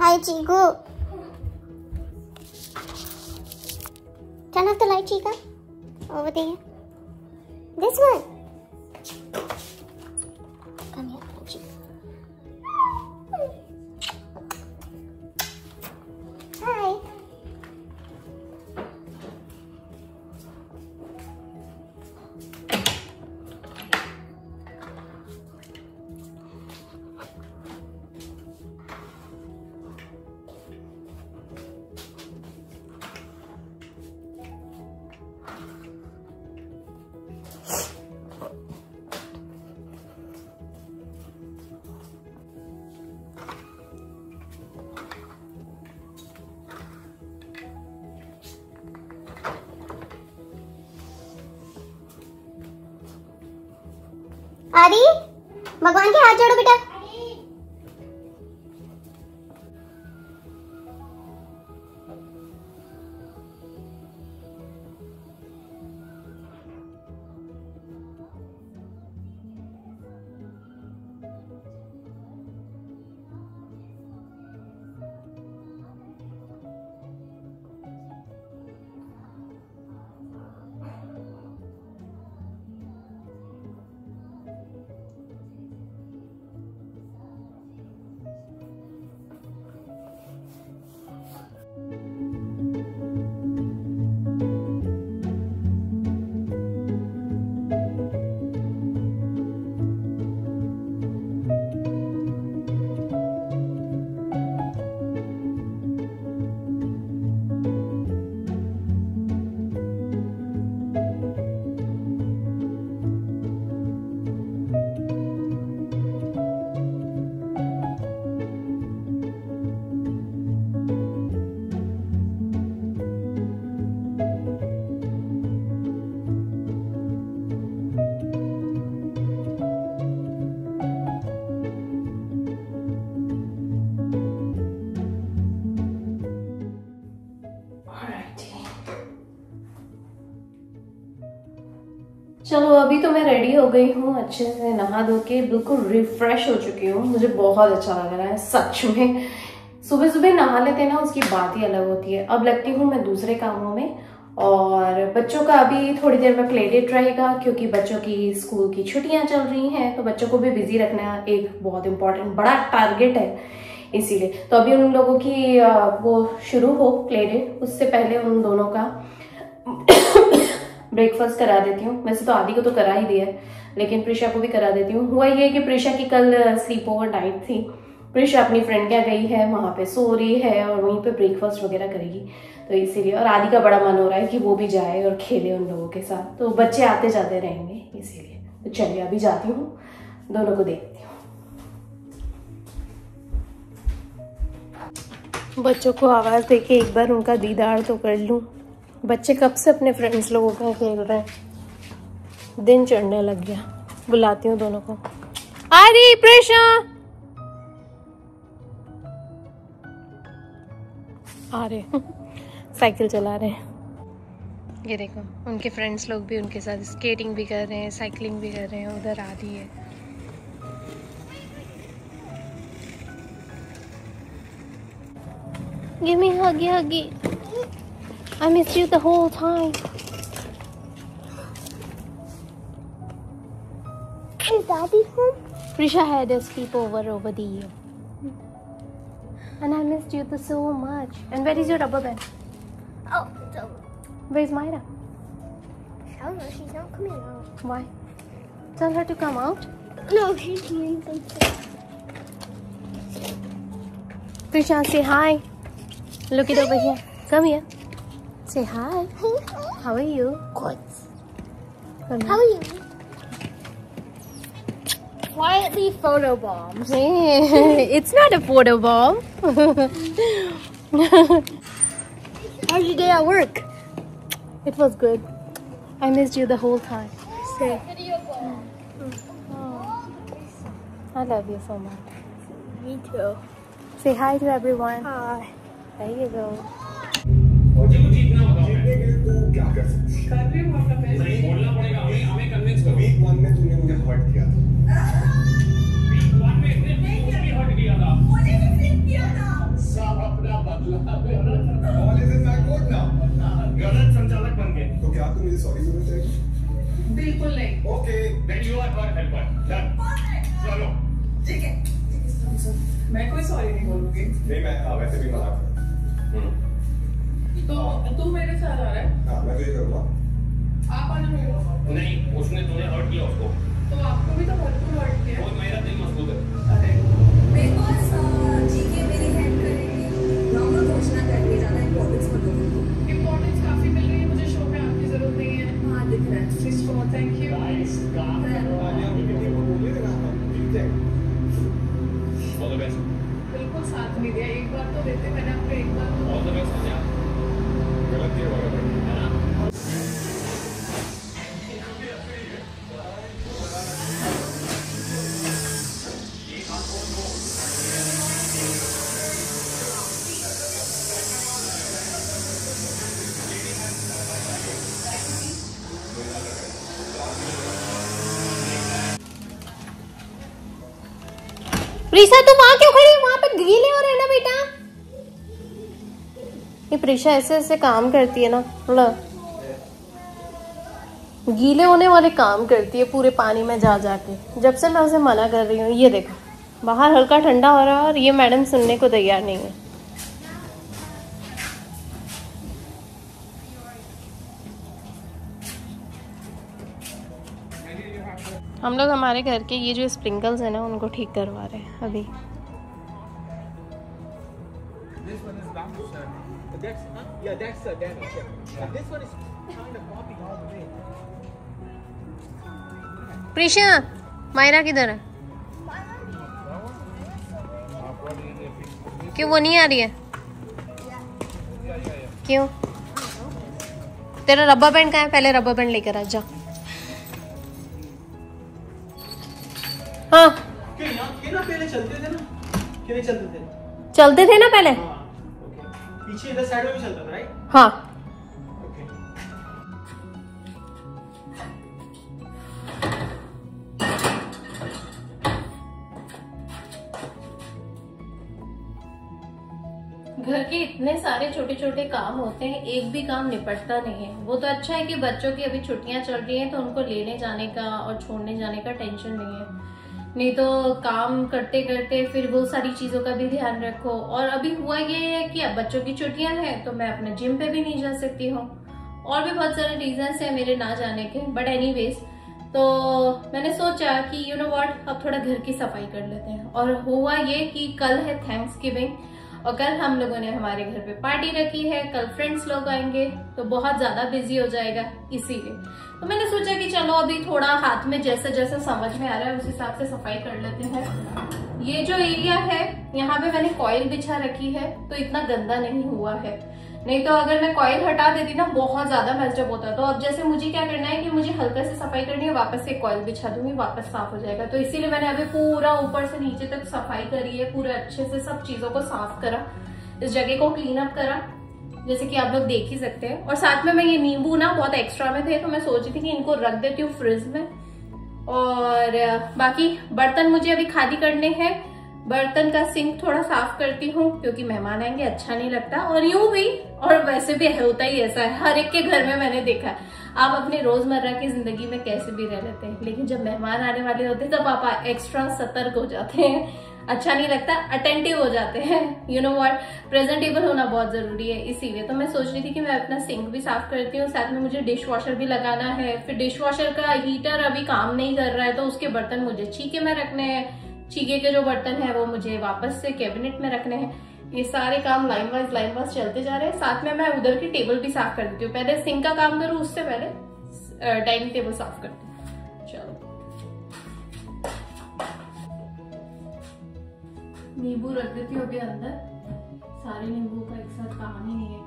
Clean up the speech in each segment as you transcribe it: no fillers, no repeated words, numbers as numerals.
Hi, Chiku. Turn off the light, Chica. Over there. This one. Come here, Chica. Hi. आदि, भगवान के हाथ जोड़ो बेटा। चलो अभी तो मैं रेडी हो गई हूँ, अच्छे से नहा धो के बिल्कुल रिफ्रेश हो चुकी हूँ। मुझे बहुत अच्छा लग रहा है सच में। सुबह सुबह नहा लेते ना, उसकी बात ही अलग होती है। अब लगती हूँ मैं दूसरे कामों में, और बच्चों का अभी थोड़ी देर में प्ले डेट रहेगा क्योंकि बच्चों की स्कूल की छुट्टियां चल रही हैं, तो बच्चों को भी बिजी रखना एक बहुत इंपॉर्टेंट बड़ा टारगेट है। इसीलिए तो अभी उन लोगों की वो शुरू हो प्ले डेट, उससे पहले उन दोनों का ब्रेकफास्ट करा देती हूँ। वैसे तो आदि को तो करा ही दिया है, लेकिन प्रिशा को भी करा देती हूँ। हुआ ये कि प्रिशा की कल स्लीप ओवर नाइट थी। प्रिशा अपनी फ्रेंड क्या गई है, वहां पे सो रही है और वहीं पे ब्रेकफास्ट वगैरह करेगी, तो इसीलिए। और आदि का बड़ा मन हो रहा है कि वो भी जाए और खेले उन लोगों के साथ, तो बच्चे आते जाते रहेंगे इसीलिए। तो चलिए अभी जाती हूँ, दोनों को देखती हूँ। बच्चों को आवाज देके एक बार उनका दीदार तो कर लूं। बच्चे कब से अपने फ्रेंड्स लोगों के खेल रहे हैं, दिन चढ़ने लग गया। बुलाती हूँ दोनों को। आदि, प्रेशा आ रहे साइकिल चला रहे हैं। ये देखो उनके फ्रेंड्स लोग भी उनके साथ स्केटिंग भी कर रहे हैं, साइकिलिंग भी कर रहे हैं। उधर आदि है। Give me huggy, huggy. I missed you the whole time. Is Daddy home? Prisha had a sleepover over the year. And I missed you so much. And where is your rubber band? Oh, so. Where's Myra? I don't know. She's not coming out. Why? Tell her to come out. No, she's doing something. Prisha, say hi. Look it over here. Come here. Say hi. How are you? Good. Come How here. are you? Quietly photo bombs. Hey, it's not a photo bomb. How's your day at work? It was good. I missed you the whole time. Say. I love you so much. Me too. Say hi to everyone. Hi. There you go. जीतने के लिए तू क्या कर सकती है? नहीं बोलना पड़ेगा हमें कन्विंस करो। वीक 1 में तूने मुझे हर्ट किया था। वीक 1 में तूने मुझे हर्ट किया था। मुझे भी फ्लिप किया था। सब अपना बदला। All is in my court now. गलत संचालक बन गए। तो क्या तू मुझे सॉरी बोलना चाहेगी? बिल्कुल नहीं। Okay, then you are her helper. Done. चलो। ठीक है। मैं कोई सॉरी नहीं बोलूंगी। नहीं मैं वैसे भी मना कर। तो तू मेरे साथ आ रहा है? हाँ मैं तो ये करूँगा। आप आना मेरे साथ। नहीं उसने तूने हर्ट किया उसको। तो आपको भी तो भरपूर हर्ट किया। और मेरा दिल मजबूत है। अरे बिकॉज जीके मेरी हेल्प करेंगे नॉर्मल घोषणा करके ज़्यादा इम्पोर्टेंस मत दो इम्पोर्टेंस काफी मिल रही है मुझे शो में आपकी जरूरत नहीं है। हाँ दिख रहा है सिस्टो थैंक यू। Guys, काम करो। आलिया की टीम को बोलिए ना हम जीतते हैं। All the best. बिल्कुल साथ नहीं दिया एक बार तो देते मैंने आपको एक बार तो। All the best Alia. गलत नहीं होगा भाई, है ना? प्रीशा तू वहां क्यों खड़ी? वहां पे गीले हो रहे ना बेटा। ये प्रीशा ऐसे ऐसे काम करती है ना, थोड़ा गीले होने वाले काम करती है पूरे पानी में जा जाके। जब से मैं उसे मना कर रही हूँ, ये देखो बाहर हल्का ठंडा हो रहा है और ये मैडम सुनने को तैयार नहीं है। हम लोग हमारे घर के ये जो स्प्रिंकल्स है ना उनको ठीक करवा रहे हैं अभी। This one is damaged, sir. That's yeah, that's damage. Yeah. This one is kind of popping all the way. Prisha Myra किधर है? क्यों वो नहीं आ रही है? क्यों? तेरा रबर बैंड कहाँ है? पहले रबर बैंड लेकर आ जा। हाँ क्यों यहाँ ये ना पहले चलते थे ना? क्यों नहीं चलते थे? चलते थे ना पहले। हाँ, ओके। पीछे इधर साइड में भी चलता था, राइट? हाँ ओके। घर के इतने सारे छोटे छोटे काम होते हैं, एक भी काम निपटता नहीं है। वो तो अच्छा है कि बच्चों की अभी छुट्टियां चल रही हैं तो उनको लेने जाने का और छोड़ने जाने का टेंशन नहीं है। नहीं तो काम करते करते फिर वो सारी चीजों का भी ध्यान रखो। और अभी हुआ ये है कि अब बच्चों की छुट्टियां हैं तो मैं अपने जिम पे भी नहीं जा सकती हूँ। और भी बहुत सारे रीजंस हैं मेरे ना जाने के, बट एनीवेज तो मैंने सोचा कि यू नो व्हाट, अब थोड़ा घर की सफाई कर लेते हैं। और हुआ ये कि कल है थैंक्सगिविंग और कल हम लोगों ने हमारे घर पे पार्टी रखी है। कल फ्रेंड्स लोग आएंगे तो बहुत ज्यादा बिजी हो जाएगा, इसीलिए तो मैंने सोचा कि चलो अभी थोड़ा हाथ में जैसे जैसे समझ में आ रहा है उस हिसाब से सफाई कर लेते हैं। ये जो एरिया है यहाँ पे मैंने कॉइल बिछा रखी है तो इतना गंदा नहीं हुआ है। नहीं तो अगर मैं कॉइल हटा देती ना बहुत ज्यादा मेस्डअप होता। तो अब जैसे मुझे क्या करना है कि मुझे हल्का से सफाई करनी है, वापस से कॉइल बिछा दूंगी, वापस साफ हो जाएगा। तो इसीलिए मैंने अभी पूरा ऊपर से नीचे तक सफाई करी है, पूरे अच्छे से सब चीजों को साफ करा, इस जगह को क्लीन अप करा, जैसे कि आप लोग देख ही सकते हैं। और साथ में मैं ये नींबू ना बहुत एक्स्ट्रा में थे तो मैं सोच रही थी कि इनको रख देती हूँ फ्रिज में। और बाकी बर्तन मुझे अभी खाली करने हैं बर्तन का सिंक थोड़ा साफ करती हूँ क्योंकि मेहमान आएंगे, अच्छा नहीं लगता। और यूं भी और वैसे भी होता ही ऐसा है, हर एक के घर में मैंने देखा है। आप अपने रोजमर्रा की जिंदगी में कैसे भी रह लेते हैं, लेकिन जब मेहमान आने वाले होते हैं तब आप एक्स्ट्रा सतर्क हो जाते हैं, अच्छा नहीं लगता, अटेंटिव हो जाते हैं। यू नो व्हाट, प्रेजेंटेबल होना बहुत जरूरी है। इसीलिए तो मैं सोच रही थी कि मैं अपना सिंक भी साफ करती हूँ, साथ में मुझे डिश वॉशर भी लगाना है। फिर डिश वॉशर का हीटर अभी काम नहीं कर रहा है तो उसके बर्तन मुझे छीके में रखने हैं, छीके के जो बर्तन है वो मुझे वापस से कैबिनेट में रखने हैं। ये सारे काम लाइन वाइज चलते जा रहे हैं। साथ में मैं उधर की टेबल भी साफ कर देती हूँ। पहले सिंक का काम करूँ, उससे पहले डाइनिंग टेबल साफ करती हूँ। चलो, नींबू रख देती हूँ अभी अंदर, सारे नींबू का एक साथ काम ही नहीं है।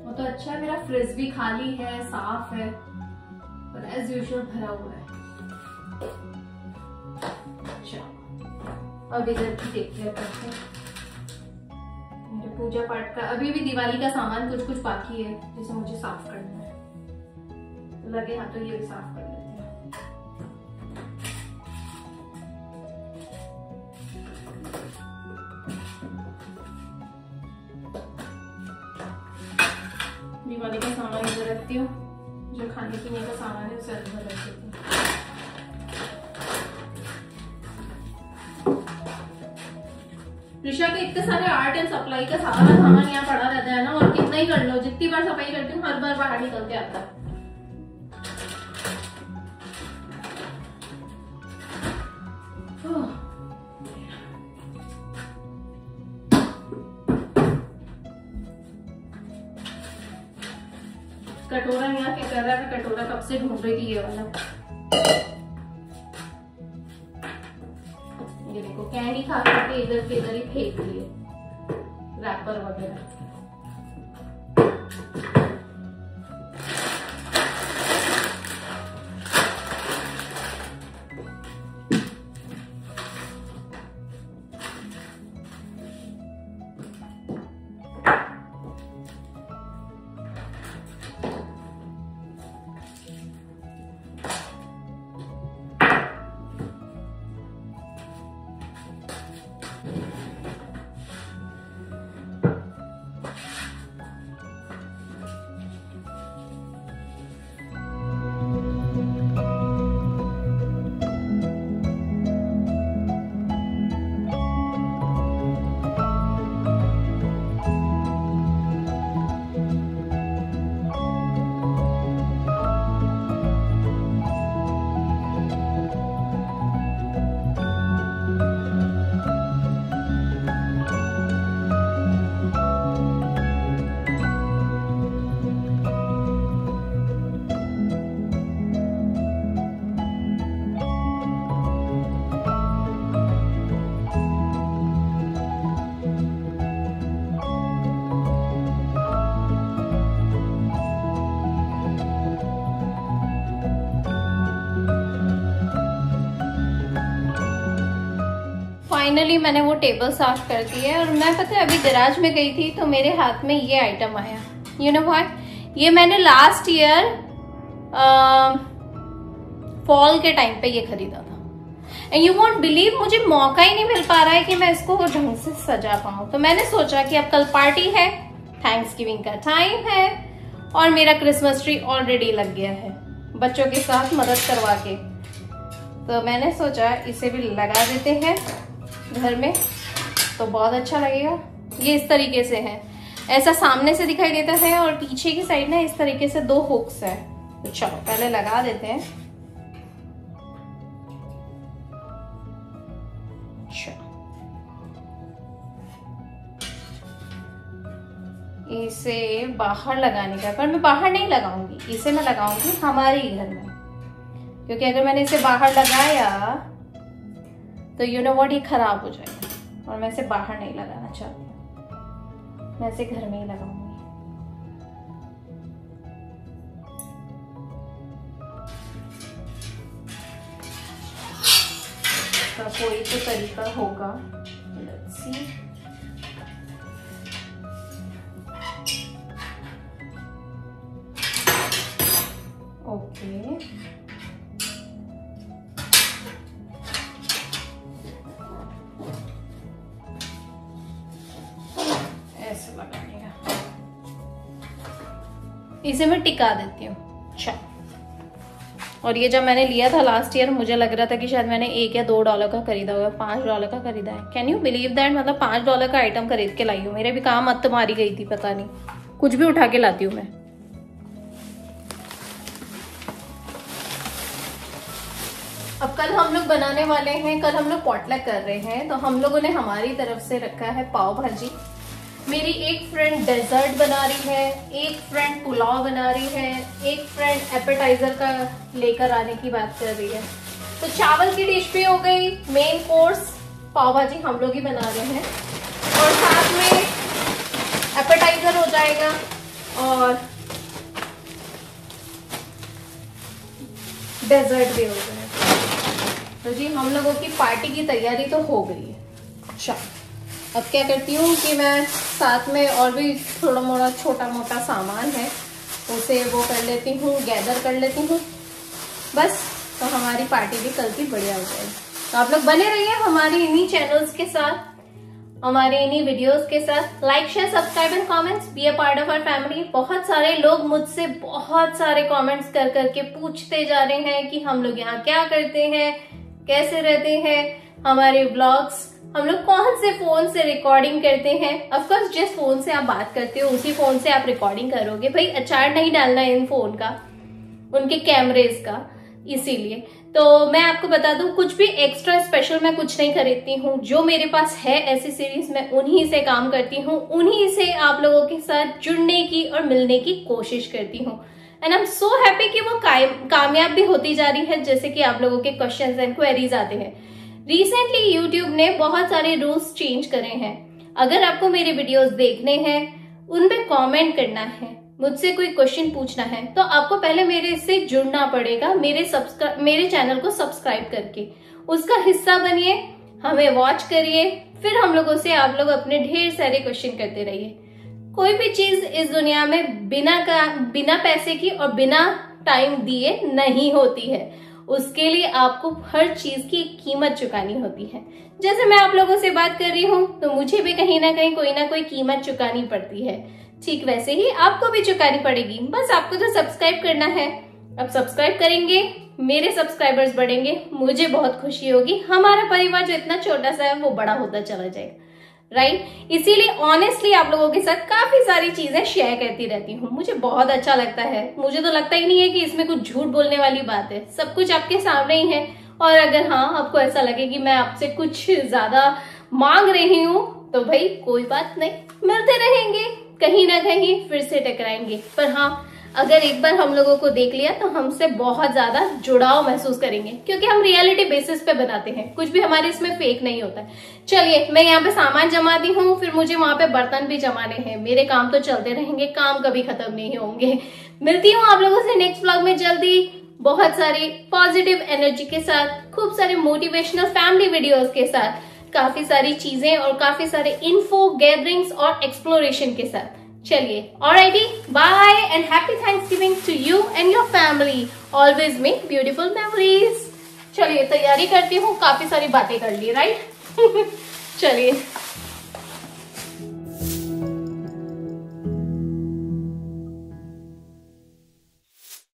वो तो अच्छा है, मेरा फ्रिज भी खाली है, साफ है, और एज यूजुअल भरा हुआ है। अच्छा, अब इधर की टेक केयर करते हैं। मेरे पूजा पाठ का अभी भी दिवाली का सामान कुछ कुछ बाकी है जिसे मुझे साफ करना है, तो लगे हाथों ये भी साफ कर लेते हैं। दिवाली का सामान इधर रखती हूँ, जो खाने पीने का सामान है उसे अंदर रख देती हूँ। ऋषा के इतने सारे आर्ट एंड सप्लाई का सारा सामान यहाँ पड़ा रहता है ना, और कितना ही कर लो, जितनी बार सफाई करती हूँ हर बार बाहर निकल के आता है। कटोरा यहाँ क्या कर रहा है, मैं कटोरा कब से ढूंढ रही थी ये वाला। ये देखो, कैंडी खा करके इधर के इधर ही फेंक दिए रैपर वगैरह। फाइनली मैंने वो टेबल साफ कर दी है। और मैं पता है अभी गैराज में गई थी तो मेरे हाथ में ये आइटम आया। यू नो व्हाट, ये मैंने लास्ट ईयर फॉल के टाइम पे ये खरीदा था। एंड यू वॉन्ट बिलीव, मुझे मौका ही नहीं मिल पा रहा है कि मैं इसको ढंग से सजा पाऊँ। तो मैंने सोचा कि अब कल पार्टी है, थैंक्सगिविंग का टाइम है, और मेरा क्रिसमस ट्री ऑलरेडी लग गया है बच्चों के साथ मदद करवा के। तो मैंने सोचा इसे भी लगा देते हैं घर में, तो बहुत अच्छा लगेगा। ये इस तरीके से है, ऐसा सामने से दिखाई देता है, और पीछे की साइड ना इस तरीके से 2 हुक्स है। तो चलो पहले लगा देते हैं। इसे बाहर लगाने का, पर मैं बाहर नहीं लगाऊंगी, इसे मैं लगाऊंगी हमारे ही घर में, क्योंकि अगर मैंने इसे बाहर लगाया तो यू नो व्हाट, ये खराब हो जाएगा, और मैं इसे बाहर नहीं लगाना चाहती हूँ, मैं इसे घर में ही लगाऊंगी। इसका कोई तो तरीका होगा, लेट्स सी। ओके, इसे मैं टिका देती हूँ। अच्छा, और ये जब मैंने लिया था लास्ट ईयर, मुझे लग रहा था कि शायद मैंने $1 या $2 का खरीदा होगा, $5 का खरीदा है। Can you believe that? मतलब $5 का आइटम खरीद के लाई हूँ। मेरे भी काम मत मारी गई थी, पता नहीं, कुछ भी उठा के लाती हूँ मैं। अब कल हम लोग बनाने वाले हैं, कल हम लोग पॉटलक कर रहे हैं, तो हम लोगों ने हमारी तरफ से रखा है पाव भाजी। मेरी एक फ्रेंड डेजर्ट बना रही है, एक फ्रेंड पुलाव बना रही है, एक फ्रेंड एपेटाइजर का लेकर आने की बात कर रही है। तो चावल की डिश भी हो गई, मेन कोर्स पाव भाजी हम लोग ही बना रहे हैं, और साथ में एपेटाइजर हो जाएगा और डेजर्ट भी हो जाएगा। तो जी हम लोगों की पार्टी की तैयारी तो हो गई है। अच्छा, अब क्या करती हूँ कि मैं साथ में और भी थोड़ा मोड़ा छोटा मोटा सामान है उसे वो कर लेती हूँ, गैदर कर लेती हूँ बस। तो हमारी पार्टी भी कल की बढ़िया हो जाएगी। तो आप लोग बने रहिए हमारी इन्हीं चैनल्स के साथ, हमारे इन्हीं वीडियोस के साथ। Like, share, subscribe and comments, be a part of our family. बहुत सारे लोग मुझसे बहुत सारे कमेंट्स कर करके पूछते जा रहे हैं कि हम लोग यहाँ क्या करते हैं, कैसे रहते हैं, हमारे व्लॉग्स, हम लोग कौन से फोन से रिकॉर्डिंग करते हैं। ऑफ कोर्स जिस फोन से आप बात करते हो उसी फोन से आप रिकॉर्डिंग करोगे भाई, अचार नहीं डालना है इन फोन का, उनके कैमरेज का, इसीलिए। तो मैं आपको बता दूं, कुछ भी एक्स्ट्रा स्पेशल मैं कुछ नहीं खरीदती हूँ। जो मेरे पास है ऐसी सीरीज, मैं उन्हीं से काम करती हूँ, उन्हीं से आप लोगों के साथ जुड़ने की और मिलने की कोशिश करती हूँ। And I am so happy कि वो कामयाब भी होती जा रही है। जैसे कि आप लोगों के क्वेश्चंस एंड क्वेरीज आते हैं। रिसेंटली यूट्यूब ने बहुत सारे रूल्स चेंज करे हैं। अगर आपको मेरे वीडियोस देखने हैं, उनपे कमेंट करना है, मुझसे कोई क्वेश्चन पूछना है, तो आपको पहले मेरे से जुड़ना पड़ेगा, मेरे चैनल को सब्सक्राइब करके उसका हिस्सा बनिए, हमें वॉच करिए, फिर हम लोगों से आप लोग अपने ढेर सारे क्वेश्चन करते रहिए। कोई भी चीज इस दुनिया में बिना पैसे की और बिना टाइम दिए नहीं होती है। उसके लिए आपको हर चीज की कीमत चुकानी होती है। जैसे मैं आप लोगों से बात कर रही हूँ तो मुझे भी कहीं ना कहीं कोई ना कोई कीमत चुकानी पड़ती है, ठीक वैसे ही आपको भी चुकानी पड़ेगी। बस आपको तो सब्सक्राइब करना है। अब सब्सक्राइब करेंगे, मेरे सब्सक्राइबर्स बढ़ेंगे, मुझे बहुत खुशी होगी। हमारा परिवार जो इतना छोटा सा है वो बड़ा होता चला जाएगा, राइट। इसीलिए ऑनेस्टली आप लोगों के साथ काफी सारी चीजें शेयर करती रहती हूँ, मुझे बहुत अच्छा लगता है। मुझे तो लगता ही नहीं है कि इसमें कुछ झूठ बोलने वाली बात है, सब कुछ आपके सामने ही है। और अगर हाँ आपको ऐसा लगे कि मैं आपसे कुछ ज्यादा मांग रही हूँ तो भाई कोई बात नहीं, मिलते रहेंगे, कहीं ना कहीं फिर से टकराएंगे। पर हाँ, अगर एक बार हम लोगों को देख लिया तो हमसे बहुत ज्यादा जुड़ाव महसूस करेंगे, क्योंकि हम रियलिटी बेसिस पे बनाते हैं, कुछ भी हमारे इसमें फेक नहीं होता है। चलिए, मैं यहाँ पे सामान जमाती हूँ, फिर मुझे वहां पे बर्तन भी जमाने हैं। मेरे काम तो चलते रहेंगे, काम कभी खत्म नहीं होंगे। मिलती हूँ आप लोगों से नेक्स्ट व्लॉग में जल्दी, बहुत सारी पॉजिटिव एनर्जी के साथ, खूब सारे मोटिवेशनल फैमिली वीडियोज के साथ, काफी सारी चीजें और काफी सारे इन्फो गैदरिंग्स और एक्सप्लोरेशन के साथ। चलिए, alrighty, bye and happy Thanksgiving to you and your family. Always make beautiful memories. चलिए, तैयारी करती हूँ, काफी सारी बातें कर ली, राइट? चलिए।